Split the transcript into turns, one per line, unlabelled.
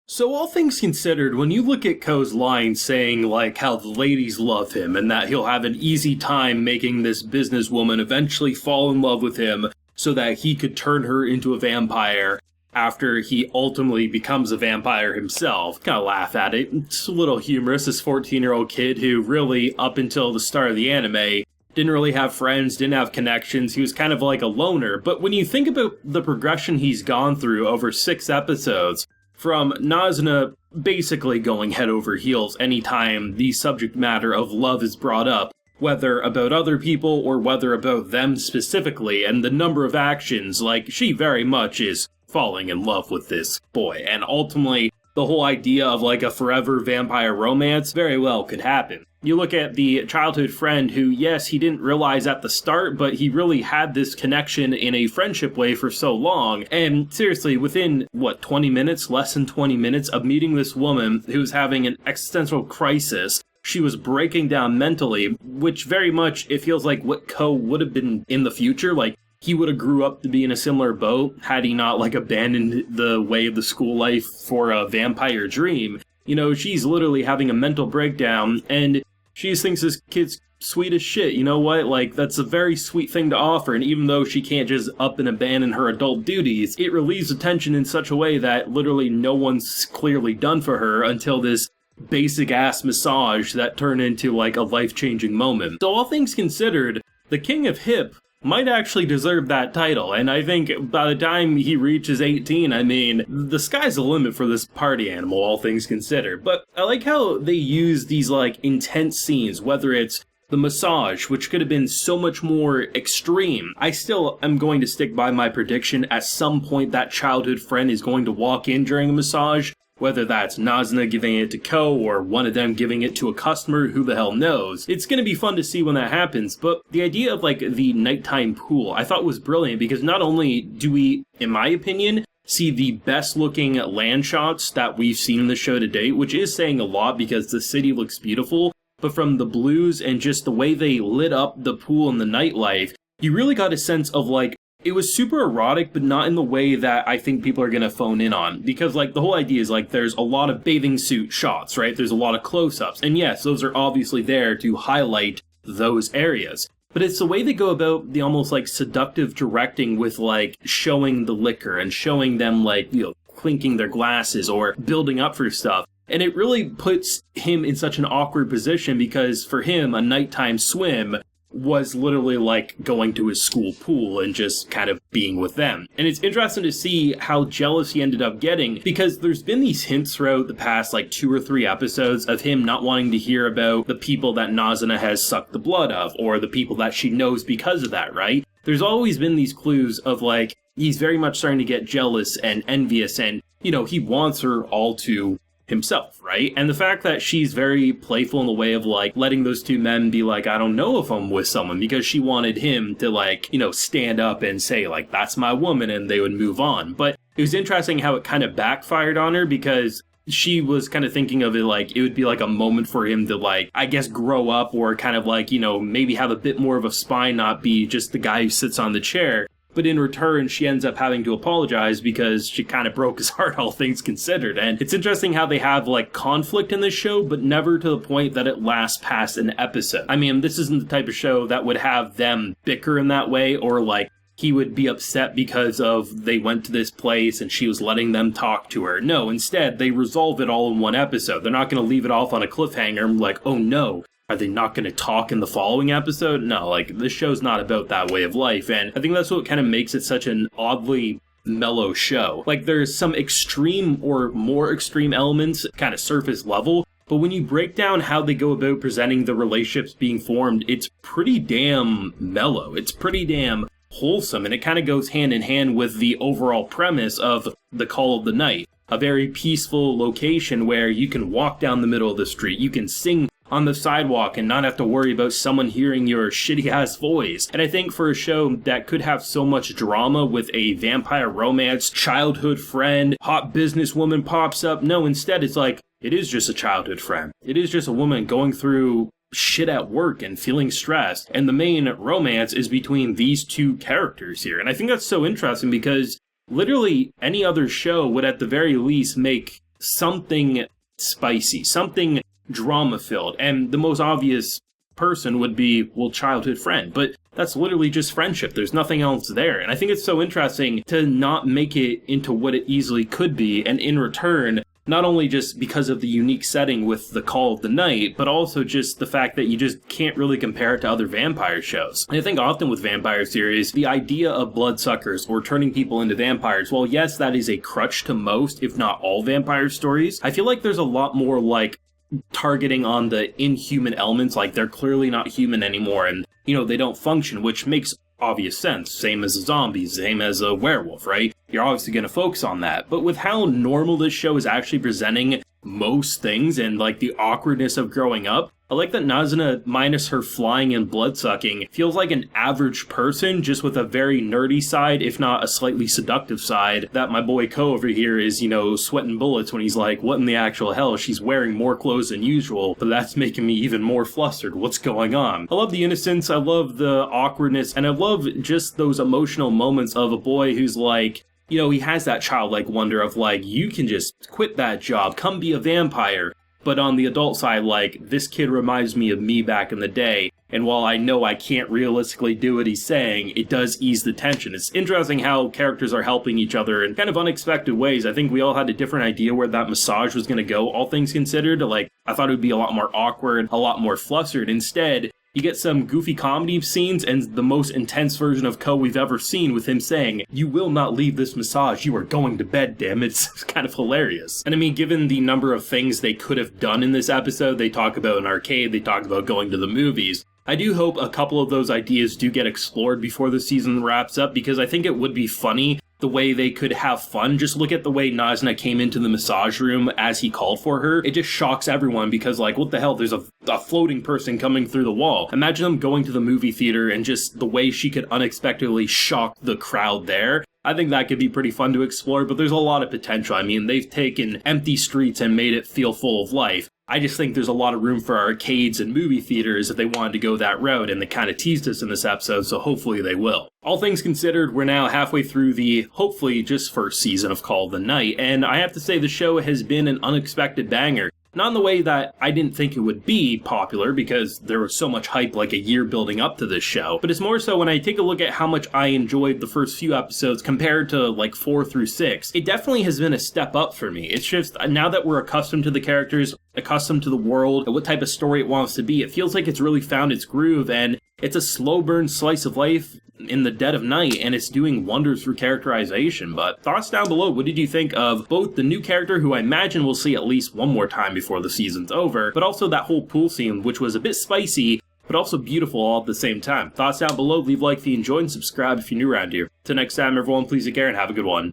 So all things considered, when you look at KOU'S line saying like how the ladies love him and that he'll have an easy time making this businesswoman eventually fall in love with him so that he could turn her into a vampire after he ultimately becomes a vampire himself, kind of laugh at it. It's a little humorous, this 14-year-old kid who really, up until the start of the anime, didn't really have friends, didn't have connections, he was kind of like a loner. But when you think about the progression he's gone through over 6 episodes, from Nazuna basically going head over heels anytime the subject matter of love is brought up, whether about other people or whether about them specifically, and the number of actions, like, she very much is falling in love with this boy, and ultimately, the whole idea of like a forever vampire romance very well could happen. You look at the childhood friend who, yes, he didn't realize at the start, but he really had this connection in a friendship way for so long. And seriously, within, 20 minutes, less than 20 minutes of meeting this woman who was having an existential crisis, she was breaking down mentally, which very much, it feels like what KOU would have been in the future. Like, he would have grew up to be in a similar boat had he not, abandoned the way of the school life for a vampire dream. You know, she's literally having a mental breakdown, and she just thinks this kid's sweet as shit. You know what? That's a very sweet thing to offer, and even though she can't just up and abandon her adult duties, it relieves the tension in such a way that literally no one's clearly done for her until this basic-ass massage that turned into, a life-changing moment. So all things considered, the King of Hip might actually deserve that title, and I think by the time he reaches 18, the sky's the limit for this party animal, all things considered. But I like how they use these, intense scenes, whether it's the massage, which could have been so much more extreme. I still am going to stick by my prediction. At some point, that childhood friend is going to walk in during a massage, whether that's Nazuna giving it to KOU or one of them giving it to a customer, who the hell knows. It's going to be fun to see when that happens, but the idea of the nighttime pool I thought was brilliant because not only do we, in my opinion, see the best looking land shots that we've seen in the show to date, which is saying a lot because the city looks beautiful, but from the blues and just the way they lit up the pool and the nightlife, you really got a sense of it was super erotic, but not in the way that I think people are going to phone in on. Because, the whole idea is, there's a lot of bathing suit shots, right? There's a lot of close-ups. And yes, those are obviously there to highlight those areas. But it's the way they go about the almost, seductive directing with, showing the liquor and showing them, clinking their glasses or building up for stuff. And it really puts him in such an awkward position because, for him, a nighttime swim was literally going to his school pool and just kind of being with them. And it's interesting to see how jealous he ended up getting because there's been these hints throughout the past 2 or 3 episodes of him not wanting to hear about the people that Nazuna has sucked the blood of or the people that she knows because of that, right? There's always been these clues of he's very much starting to get jealous and envious and, he wants her all to himself, right? And the fact that she's very playful in the way of letting those 2 men be I don't know if I'm with someone because she wanted him to stand up and say that's my woman and they would move on. But it was interesting how it kind of backfired on her because she was kind of thinking of it it would be a moment for him to I guess grow up or kind of maybe have a bit more of a spine, not be just the guy who sits on the chair. But in return, she ends up having to apologize because she kind of broke his heart, all things considered. And it's interesting how they have, conflict in this show, but never to the point that it lasts past an episode. This isn't the type of show that would have them bicker in that way, or, he would be upset because of they went to this place and she was letting them talk to her. No, instead, they resolve it all in one episode. They're not going to leave it off on a cliffhanger, oh no. Are they not going to talk in the following episode? No, this show's not about that way of life, and I think that's what kind of makes it such an oddly mellow show. There's some extreme or more extreme elements, kind of surface level, but when you break down how they go about presenting the relationships being formed, it's pretty damn mellow. It's pretty damn wholesome, and it kind of goes hand in hand with the overall premise of The Call of the Night, a very peaceful location where you can walk down the middle of the street, you can sing on the sidewalk and not have to worry about someone hearing your shitty-ass voice. And I think for a show that could have so much drama with a vampire romance, childhood friend, hot businesswoman pops up, no, instead it's it is just a childhood friend. It is just a woman going through shit at work and feeling stressed. And the main romance is between these 2 characters here. And I think that's so interesting because literally any other show would at the very least make something spicy, something drama-filled. And the most obvious person would be, well, childhood friend. But that's literally just friendship. There's nothing else there. And I think it's so interesting to not make it into what it easily could be, and in return, not only just because of the unique setting with the Call of the Night, but also just the fact that you just can't really compare it to other vampire shows. And I think often with vampire series, the idea of bloodsuckers or turning people into vampires, while yes, that is a crutch to most, if not all vampire stories, I feel like there's a lot more like targeting on the inhuman elements, like they're clearly not human anymore and, they don't function, which makes obvious sense. Same as a zombie, same as a werewolf, right? You're obviously going to focus on that. But with how normal this show is actually presenting most things and like the awkwardness of growing up, I like that Nazna, minus her flying and bloodsucking, feels like an average person, just with a very nerdy side, if not a slightly seductive side, that my boy Ko over here is, sweating bullets when he's like, what in the actual hell? She's wearing more clothes than usual, but that's making me even more flustered. What's going on? I love the innocence, I love the awkwardness, and I love just those emotional moments of a boy who's like, he has that childlike wonder of like, you can just quit that job, come be a vampire. But on the adult side, like, this kid reminds me of me back in the day, and while I know I can't realistically do what he's saying, it does ease the tension. It's interesting how characters are helping each other in kind of unexpected ways. I think we all had a different idea where that massage was going to go, all things considered. Like, I thought it would be a lot more awkward, a lot more flustered. Instead, you get some goofy comedy scenes and the most intense version of Ko we've ever seen, with him saying, "You will not leave this massage, you are going to bed, damn it." It's kind of hilarious. And I mean, given the number of things they could have done in this episode, they talk about an arcade, they talk about going to the movies. I do hope a couple of those ideas do get explored before the season wraps up, because I think it would be funny the way they could have fun. Just look at the way Nazna came into the massage room as he called for her. It just shocks everyone because, like, what the hell? There's a floating person coming through the wall. Imagine them going to the movie theater and just the way she could unexpectedly shock the crowd there. I think that could be pretty fun to explore, but there's a lot of potential. I mean, they've taken empty streets and made it feel full of life. I just think there's a lot of room for arcades and movie theaters if they wanted to go that route, and they kind of teased us in this episode, so hopefully they will. All things considered, we're now halfway through the, hopefully, just first season of Call of the Night, and I have to say the show has been an unexpected banger. Not in the way that I didn't think it would be popular, because there was so much hype like a year building up to this show, but it's more so when I take a look at how much I enjoyed the first few episodes compared to like 4 through 6, it definitely has been a step up for me. It's just, now that we're accustomed to the characters, accustomed to the world, what type of story it wants to be, it feels like it's really found its groove, and it's a slow burn slice of life in the dead of night, and it's doing wonders through characterization. But thoughts down below, what did you think of both the new character, who I imagine we'll see at least one more time before the season's over, but also that whole pool scene, which was a bit spicy, but also beautiful all at the same time? Thoughts down below, leave a like if you enjoyed, and subscribe if you're new around here. Till next time, everyone, please take care and have a good one.